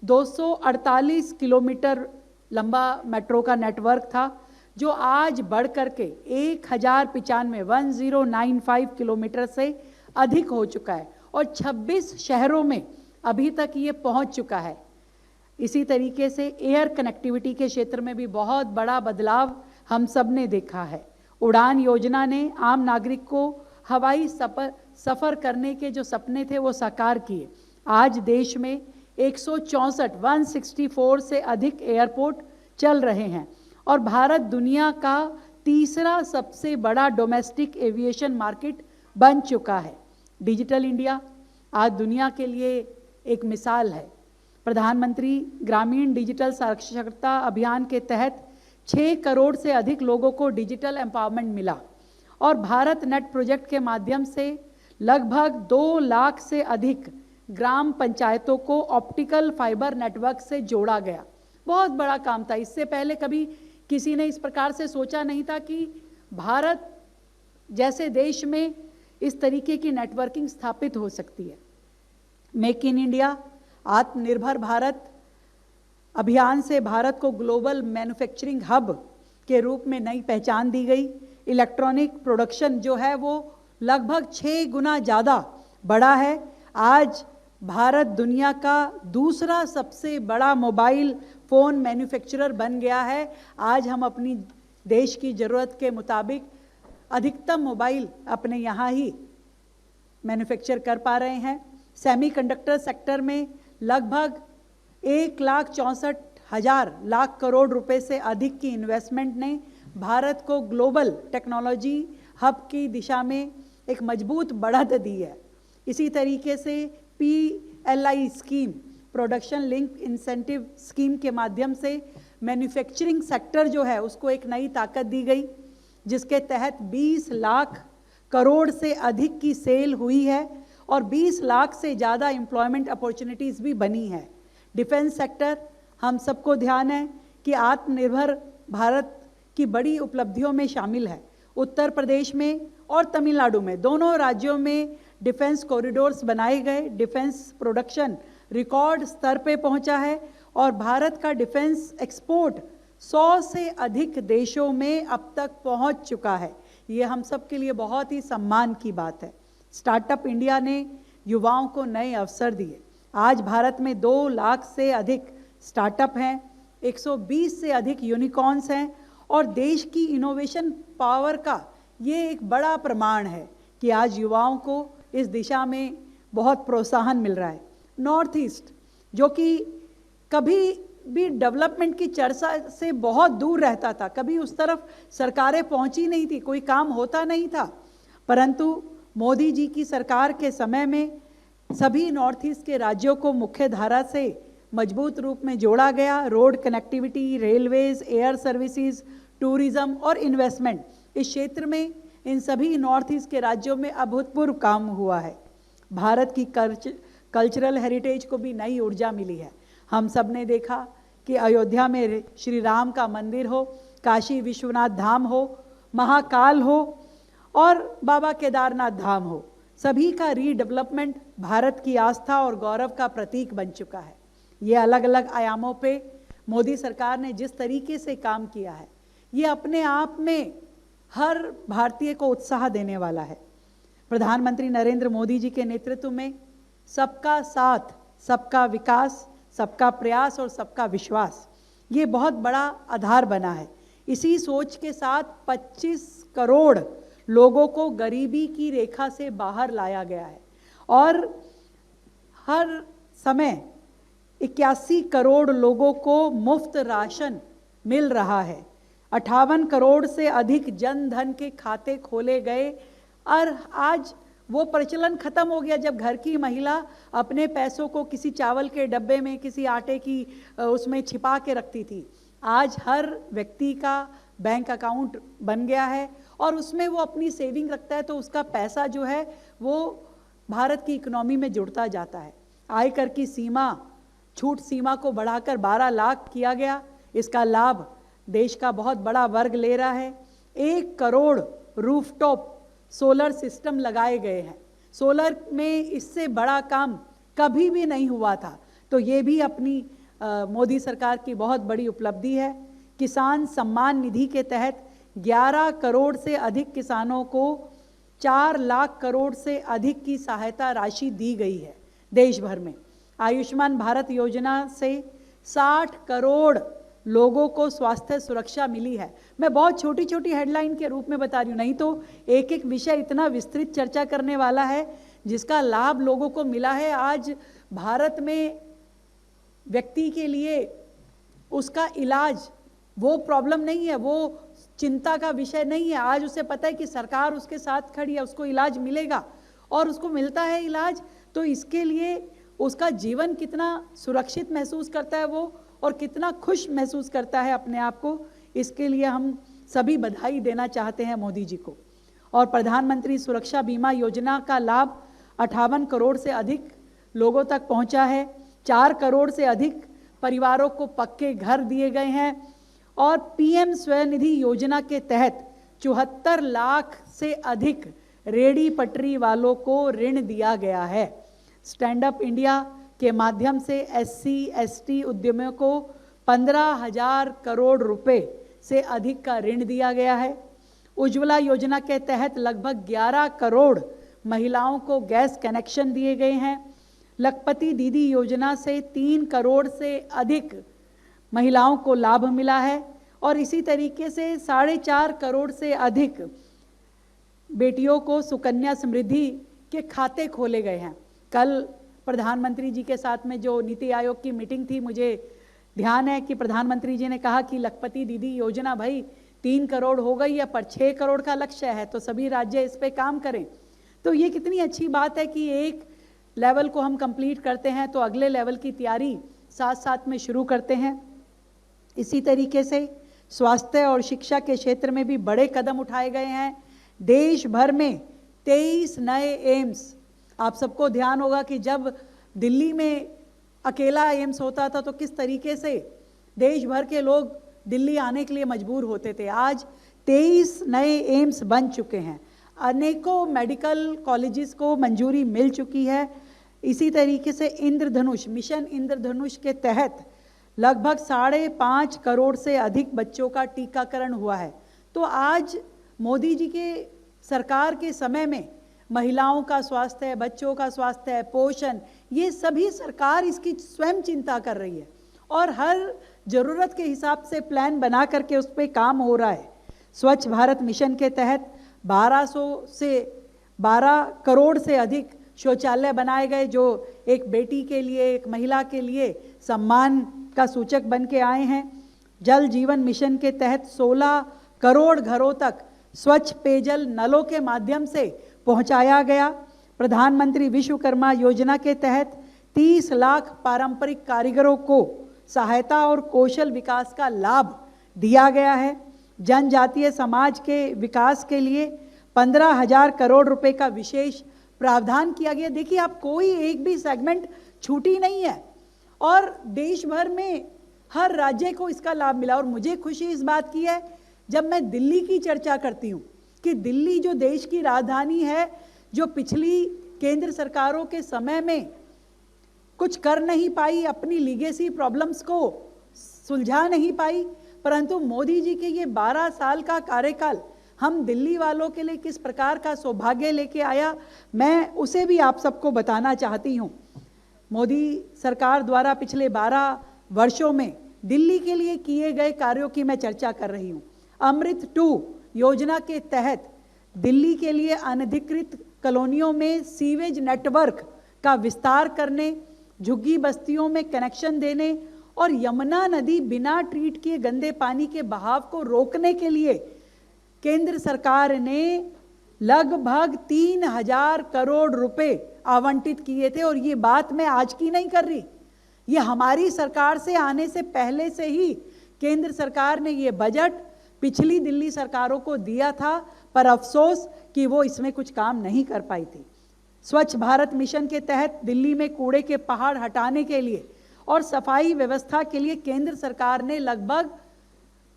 248 kilometre लंबा metro का network था, जो आज बढ़ करके 1095 किलोमीटर से अधिक हो चुका है और 26 शहरों में अभी तक ये पहुंच चुका है। इसी तरीके से एयर कनेक्टिविटी के क्षेत्र में भी बहुत बड़ा बदलाव हम सब ने देखा है। उड़ान योजना ने आम नागरिक को हवाई सफ़र करने के जो सपने थे वो साकार किए। आज देश में 164 से अधिक एयरपोर्ट चल रहे हैं और भारत दुनिया का तीसरा सबसे बड़ा डोमेस्टिक एविएशन मार्केट बन चुका है। डिजिटल इंडिया आज दुनिया के लिए एक मिसाल है। प्रधानमंत्री ग्रामीण डिजिटल साक्षरता अभियान के तहत 6 करोड़ से अधिक लोगों को डिजिटल एम्पावरमेंट मिला और भारत नेट प्रोजेक्ट के माध्यम से लगभग 2 लाख से अधिक ग्राम पंचायतों को ऑप्टिकल फाइबर नेटवर्क से जोड़ा गया। बहुत बड़ा काम था। इससे पहले कभी किसी ने इस प्रकार से सोचा नहीं था कि भारत जैसे देश में इस तरीके की नेटवर्किंग स्थापित हो सकती है। मेक इन इंडिया, आत्मनिर्भर भारत अभियान से भारत को ग्लोबल मैन्युफैक्चरिंग हब के रूप में नई पहचान दी गई। इलेक्ट्रॉनिक प्रोडक्शन जो है वो लगभग 6 गुना ज़्यादा बढ़ा है। आज भारत दुनिया का दूसरा सबसे बड़ा मोबाइल फ़ोन मैन्युफैक्चरर बन गया है। आज हम अपनी देश की ज़रूरत के मुताबिक अधिकतम मोबाइल अपने यहाँ ही मैन्युफैक्चर कर पा रहे हैं। सेमीकंडक्टर सेक्टर में लगभग 1,64,000 लाख करोड़ रुपए से अधिक की इन्वेस्टमेंट ने भारत को ग्लोबल टेक्नोलॉजी हब की दिशा में एक मजबूत बढ़त दी है। इसी तरीके से PLI scheme, production link incentive scheme के माध्यम से मैन्युफैक्चरिंग सेक्टर जो है उसको एक नई ताकत दी गई, जिसके तहत 20 लाख करोड़ से अधिक की सेल हुई है और 20 लाख से ज़्यादा एम्प्लॉयमेंट अपॉर्चुनिटीज़ भी बनी है। डिफेंस सेक्टर, हम सबको ध्यान है कि आत्मनिर्भर भारत की बड़ी उपलब्धियों में शामिल है। उत्तर प्रदेश में और तमिलनाडु में, दोनों राज्यों में डिफेंस कॉरिडोर्स बनाए गए। डिफेंस प्रोडक्शन रिकॉर्ड स्तर पे पहुंचा है और भारत का डिफेंस एक्सपोर्ट 100 से अधिक देशों में अब तक पहुंच चुका है। ये हम सब के लिए बहुत ही सम्मान की बात है। स्टार्टअप इंडिया ने युवाओं को नए अवसर दिए। आज भारत में 2 लाख से अधिक स्टार्टअप हैं, 120 से अधिक यूनिकॉर्न्स हैं और देश की इनोवेशन पावर का ये एक बड़ा प्रमाण है कि आज युवाओं को इस दिशा में बहुत प्रोत्साहन मिल रहा है। नॉर्थ ईस्ट जो कि कभी भी डेवलपमेंट की चर्चा से बहुत दूर रहता था, कभी उस तरफ सरकारें पहुंची नहीं थी, कोई काम होता नहीं था, परंतु मोदी जी की सरकार के समय में सभी नॉर्थ ईस्ट के राज्यों को मुख्य धारा से मजबूत रूप में जोड़ा गया। Road connectivity, railways, air services, tourism और इन्वेस्टमेंट, इस क्षेत्र में इन सभी नॉर्थ ईस्ट के राज्यों में अभूतपूर्व काम हुआ है। भारत की कल्चरल हेरिटेज को भी नई ऊर्जा मिली है। हम सब ने देखा कि अयोध्या में श्री राम का मंदिर हो, काशी विश्वनाथ धाम हो, महाकाल हो और बाबा केदारनाथ धाम हो, सभी का रीडेवलपमेंट भारत की आस्था और गौरव का प्रतीक बन चुका है। ये अलग अलग आयामों पे मोदी सरकार ने जिस तरीके से काम किया है, ये अपने आप में हर भारतीय को उत्साह देने वाला है। प्रधानमंत्री नरेंद्र मोदी जी के नेतृत्व में सबका साथ, सबका विकास, सबका प्रयास और सबका विश्वास, ये बहुत बड़ा आधार बना है। इसी सोच के साथ 25 करोड़ लोगों को गरीबी की रेखा से बाहर लाया गया है और हर समय 81 करोड़ लोगों को मुफ्त राशन मिल रहा है। 58 करोड़ से अधिक जन धन के खाते खोले गए और आज वो प्रचलन खत्म हो गया जब घर की महिला अपने पैसों को किसी चावल के डब्बे में, किसी आटे की उसमें छिपा के रखती थी। आज हर व्यक्ति का बैंक अकाउंट बन गया है और उसमें वो अपनी सेविंग रखता है, तो उसका पैसा जो है वो भारत की इकोनॉमी में जुड़ता जाता है। आयकर की सीमा, छूट सीमा को बढ़ाकर 12 लाख किया गया। इसका लाभ देश का बहुत बड़ा वर्ग ले रहा है। 1 करोड़ रूफटॉप सोलर सिस्टम लगाए गए हैं। सोलर में इससे बड़ा काम कभी भी नहीं हुआ था। तो ये भी अपनी मोदी सरकार की बहुत बड़ी उपलब्धि है। किसान सम्मान निधि के तहत 11 करोड़ से अधिक किसानों को 4 लाख करोड़ से अधिक की सहायता राशि दी गई है देश भर में। आयुष्मान भारत योजना से 60 करोड़ लोगों को स्वास्थ्य सुरक्षा मिली है। मैं बहुत छोटी छोटी हेडलाइन के रूप में बता रही हूँ, नहीं तो एक एक विषय इतना विस्तृत चर्चा करने वाला है जिसका लाभ लोगों को मिला है। आज भारत में व्यक्ति के लिए उसका इलाज वो प्रॉब्लम नहीं है, वो चिंता का विषय नहीं है। आज उसे पता है कि सरकार उसके साथ खड़ी है, उसको इलाज मिलेगा और उसको मिलता है इलाज, तो इसके लिए उसका जीवन कितना सुरक्षित महसूस करता है वो, और कितना खुश महसूस करता है अपने आप को। इसके लिए हम सभी बधाई देना चाहते हैं मोदी जी को। और प्रधानमंत्री सुरक्षा बीमा योजना का लाभ 58 करोड़ से अधिक लोगों तक पहुंचा है। 4 करोड़ से अधिक परिवारों को पक्के घर दिए गए हैं। और पीएम स्वनिधि योजना के तहत 74 लाख से अधिक रेडी पटरी वालों को ऋण दिया गया है। स्टैंड अप इंडिया के माध्यम से SC/ST उद्यमियों को 15,000 करोड़ रुपए से अधिक का ऋण दिया गया है। उज्ज्वला योजना के तहत लगभग 11 करोड़ महिलाओं को गैस कनेक्शन दिए गए हैं। लखपति दीदी योजना से 3 करोड़ से अधिक महिलाओं को लाभ मिला है। और इसी तरीके से 4.5 करोड़ से अधिक बेटियों को सुकन्या समृद्धि के खाते खोले गए हैं। कल प्रधानमंत्री जी के साथ में जो नीति आयोग की मीटिंग थी, मुझे ध्यान है कि प्रधानमंत्री जी ने कहा कि लखपति दीदी योजना भाई 3 करोड़ हो गई है, पर 6 करोड़ का लक्ष्य है, तो सभी राज्य इस पे काम करें। तो ये कितनी अच्छी बात है कि एक लेवल को हम कंप्लीट करते हैं तो अगले लेवल की तैयारी साथ साथ में शुरू करते हैं। इसी तरीके से स्वास्थ्य और शिक्षा के क्षेत्र में भी बड़े कदम उठाए गए हैं। देश भर में 23 नए एम्स, आप सबको ध्यान होगा कि जब दिल्ली में अकेला एम्स होता था तो किस तरीके से देश भर के लोग दिल्ली आने के लिए मजबूर होते थे। आज 23 नए एम्स बन चुके हैं। अनेकों मेडिकल कॉलेजेस को मंजूरी मिल चुकी है। इसी तरीके से इंद्रधनुष मिशन, इंद्रधनुष के तहत लगभग 5.5 करोड़ से अधिक बच्चों का टीकाकरण हुआ है। तो आज मोदी जी के सरकार के समय में महिलाओं का स्वास्थ्य, बच्चों का स्वास्थ्य, पोषण, ये सभी सरकार इसकी स्वयं चिंता कर रही है और हर जरूरत के हिसाब से प्लान बना करके उस पर काम हो रहा है। स्वच्छ भारत मिशन के तहत 1200 से 12 करोड़ से अधिक शौचालय बनाए गए, जो एक बेटी के लिए, एक महिला के लिए सम्मान का सूचक बन के आए हैं। जल जीवन मिशन के तहत 16 करोड़ घरों तक स्वच्छ पेयजल नलों के माध्यम से पहुंचाया गया। प्रधानमंत्री विश्वकर्मा योजना के तहत 30 लाख पारंपरिक कारीगरों को सहायता और कौशल विकास का लाभ दिया गया है। जनजातीय समाज के विकास के लिए 15,000 करोड़ रुपए का विशेष प्रावधान किया गया। देखिए, आप कोई एक भी सेगमेंट छूटी नहीं है और देश भर में हर राज्य को इसका लाभ मिला। और मुझे खुशी इस बात की है, जब मैं दिल्ली की चर्चा करती हूँ कि दिल्ली जो देश की राजधानी है, जो पिछली केंद्र सरकारों के समय में कुछ कर नहीं पाई, अपनी लीगेसी प्रॉब्लम्स को सुलझा नहीं पाई, परंतु मोदी जी के ये 12 साल का कार्यकाल हम दिल्ली वालों के लिए किस प्रकार का सौभाग्य लेके आया, मैं उसे भी आप सबको बताना चाहती हूँ। मोदी सरकार द्वारा पिछले 12 वर्षों में दिल्ली के लिए किए गए कार्यों की मैं चर्चा कर रही हूँ। अमृत 2 योजना के तहत दिल्ली के लिए अनधिकृत कॉलोनियों में सीवेज नेटवर्क का विस्तार करने, झुग्गी बस्तियों में कनेक्शन देने और यमुना नदी बिना ट्रीट किए गंदे पानी के बहाव को रोकने के लिए केंद्र सरकार ने लगभग 3,000 करोड़ रुपए आवंटित किए थे। और ये बात मैं आज की नहीं कर रही, ये हमारी सरकार से आने से पहले से ही केंद्र सरकार ने ये बजट पिछली दिल्ली सरकारों को दिया था, पर अफसोस कि वो इसमें कुछ काम नहीं कर पाई थी। स्वच्छ भारत मिशन के तहत दिल्ली में कूड़े के पहाड़ हटाने के लिए और सफाई व्यवस्था के लिए केंद्र सरकार ने लगभग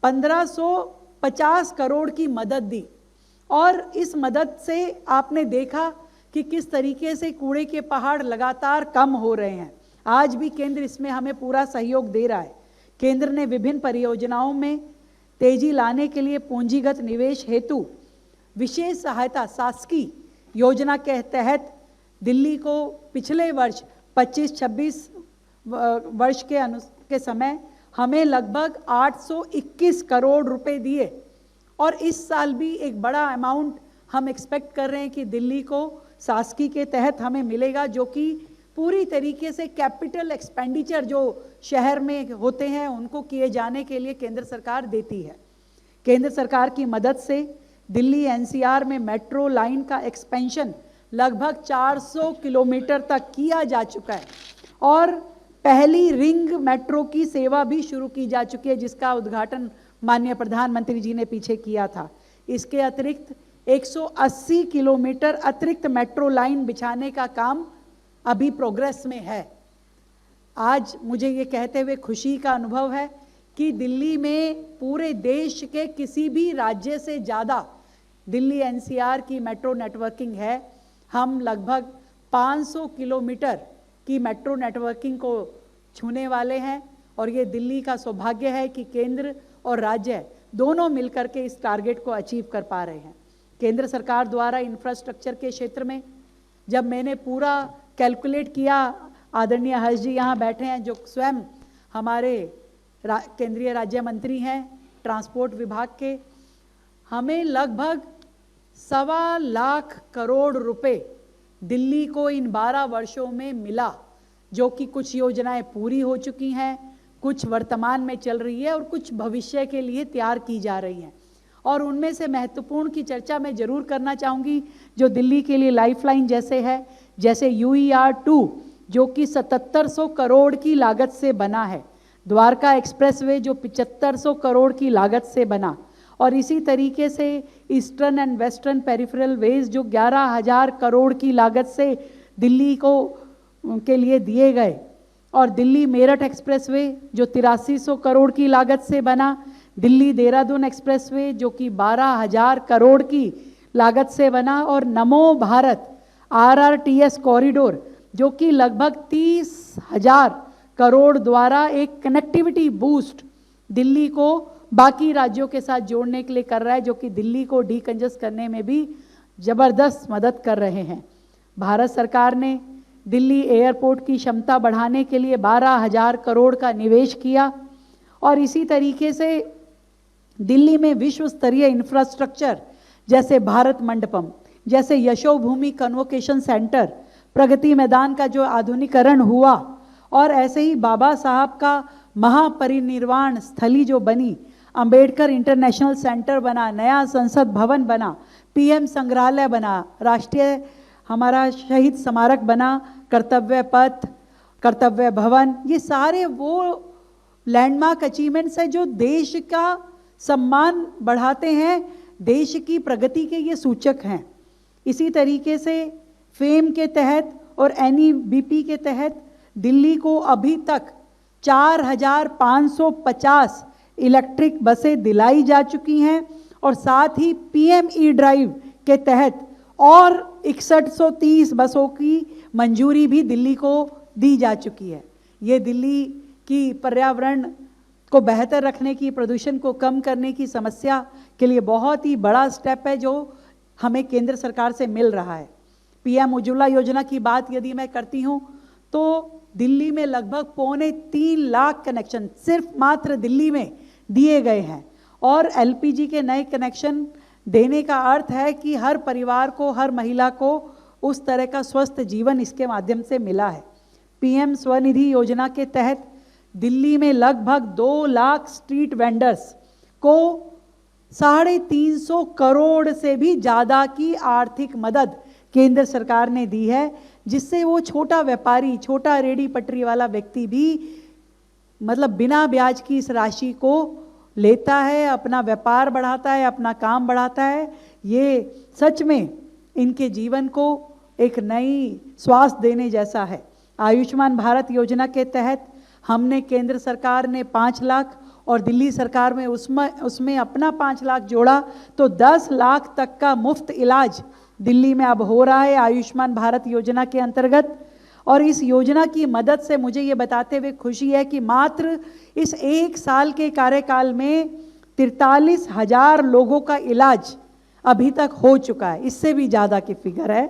1550 करोड़ की मदद दी। और इस मदद से आपने देखा कि किस तरीके से कूड़े के पहाड़ लगातार कम हो रहे हैं। आज भी केंद्र इसमें हमें पूरा सहयोग दे रहा है। केंद्र ने विभिन्न परियोजनाओं में तेजी लाने के लिए पूंजीगत निवेश हेतु विशेष सहायता शासकीय योजना के तहत दिल्ली को पिछले वर्ष 25-26 वर्ष के समय हमें लगभग 821 करोड़ रुपए दिए, और इस साल भी एक बड़ा अमाउंट हम एक्सपेक्ट कर रहे हैं कि दिल्ली को शासकीय के तहत हमें मिलेगा, जो कि पूरी तरीके से कैपिटल एक्सपेंडिचर जो शहर में होते हैं उनको किए जाने के लिए केंद्र सरकार देती है। केंद्र सरकार की मदद से दिल्ली एनसीआर में मेट्रो लाइन का एक्सपेंशन लगभग 400 किलोमीटर तक किया जा चुका है, और पहली रिंग मेट्रो की सेवा भी शुरू की जा चुकी है, जिसका उद्घाटन माननीय प्रधानमंत्री जी ने पीछे किया था। इसके अतिरिक्त 180 किलोमीटर अतिरिक्त मेट्रो लाइन बिछाने का काम अभी प्रोग्रेस में है। आज मुझे ये कहते हुए खुशी का अनुभव है कि दिल्ली में पूरे देश के किसी भी राज्य से ज़्यादा दिल्ली एनसीआर की मेट्रो नेटवर्किंग है। हम लगभग 500 किलोमीटर की मेट्रो नेटवर्किंग को छूने वाले हैं, और ये दिल्ली का सौभाग्य है कि केंद्र और राज्य दोनों मिलकर के इस टारगेट को अचीव कर पा रहे हैं। केंद्र सरकार द्वारा इंफ्रास्ट्रक्चर के क्षेत्र में जब मैंने पूरा कैलकुलेट किया, आदरणीय हर्ष जी यहाँ बैठे हैं जो स्वयं हमारे केंद्रीय राज्य मंत्री हैं ट्रांसपोर्ट विभाग के, हमें लगभग 1.25 लाख करोड़ रुपए दिल्ली को इन 12 वर्षों में मिला, जो कि कुछ योजनाएं पूरी हो चुकी हैं, कुछ वर्तमान में चल रही है और कुछ भविष्य के लिए तैयार की जा रही हैं। और उनमें से महत्वपूर्ण की चर्चा मैं जरूर करना चाहूँगी जो दिल्ली के लिए लाइफलाइन जैसे है, जैसे UER-2 जो कि 7700 करोड़ की लागत से बना है, द्वारका एक्सप्रेसवे जो 7500 करोड़ की लागत से बना, और इसी तरीके से eastern and western peripheral ways जो 11,000 करोड़ की लागत से दिल्ली को के लिए दिए गए, और दिल्ली मेरठ एक्सप्रेसवे जो 8300 करोड़ की लागत से बना, दिल्ली देहरादून एक्सप्रेसवे जो कि 12,000 करोड़ की लागत से बना, और नमो भारत RRTS कॉरिडोर जो कि लगभग 30,000 करोड़ द्वारा एक कनेक्टिविटी बूस्ट दिल्ली को बाकी राज्यों के साथ जोड़ने के लिए कर रहा है, जो कि दिल्ली को डीकंजस्ट करने में भी ज़बरदस्त मदद कर रहे हैं। भारत सरकार ने दिल्ली एयरपोर्ट की क्षमता बढ़ाने के लिए 12,000 करोड़ का निवेश किया, और इसी तरीके से दिल्ली में विश्व स्तरीय इंफ्रास्ट्रक्चर जैसे भारत मंडपम, जैसे यशोभूमि कन्वोकेशन सेंटर, प्रगति मैदान का जो आधुनिकीकरण हुआ, और ऐसे ही बाबा साहब का महापरिनिर्वाण स्थली जो बनी, अंबेडकर इंटरनेशनल सेंटर बना, नया संसद भवन बना, PM संग्रहालय बना, राष्ट्रीय हमारा शहीद स्मारक बना, कर्तव्य पथ, कर्तव्य भवन, ये सारे वो लैंडमार्क अचीवमेंट्स है जो देश का सम्मान बढ़ाते हैं, देश की प्रगति के ये सूचक हैं। इसी तरीके से फेम के तहत और NEBP के तहत दिल्ली को अभी तक 4,550 इलेक्ट्रिक बसें दिलाई जा चुकी हैं, और साथ ही PM E-ड्राइव के तहत और 6130 बसों की मंजूरी भी दिल्ली को दी जा चुकी है। ये दिल्ली की पर्यावरण को बेहतर रखने की, प्रदूषण को कम करने की समस्या के लिए बहुत ही बड़ा स्टेप है जो हमें केंद्र सरकार से मिल रहा है। PM उज्ज्वला योजना की बात यदि मैं करती हूँ तो दिल्ली में लगभग 3.25 लाख कनेक्शन सिर्फ मात्र दिल्ली में दिए गए हैं, और LPG के नए कनेक्शन देने का अर्थ है कि हर परिवार को, हर महिला को उस तरह का स्वस्थ जीवन इसके माध्यम से मिला है। PM स्वनिधि योजना के तहत दिल्ली में लगभग 2 लाख स्ट्रीट वेंडर्स को 350 करोड़ से भी ज़्यादा की आर्थिक मदद केंद्र सरकार ने दी है, जिससे वो छोटा व्यापारी, छोटा रेडी पटरी वाला व्यक्ति भी मतलब बिना ब्याज की इस राशि को लेता है, अपना व्यापार बढ़ाता है, अपना काम बढ़ाता है। ये सच में इनके जीवन को एक नई स्वास्थ्य देने जैसा है। आयुष्मान भारत योजना के तहत हमने, केंद्र सरकार ने 5 लाख और दिल्ली सरकार में उसमें अपना 5 लाख जोड़ा, तो 10 लाख तक का मुफ्त इलाज दिल्ली में अब हो रहा है आयुष्मान भारत योजना के अंतर्गत। और इस योजना की मदद से मुझे ये बताते हुए खुशी है कि मात्र इस 1 साल के कार्यकाल में 43,000 लोगों का इलाज अभी तक हो चुका है। इससे भी ज़्यादा की फिगर है।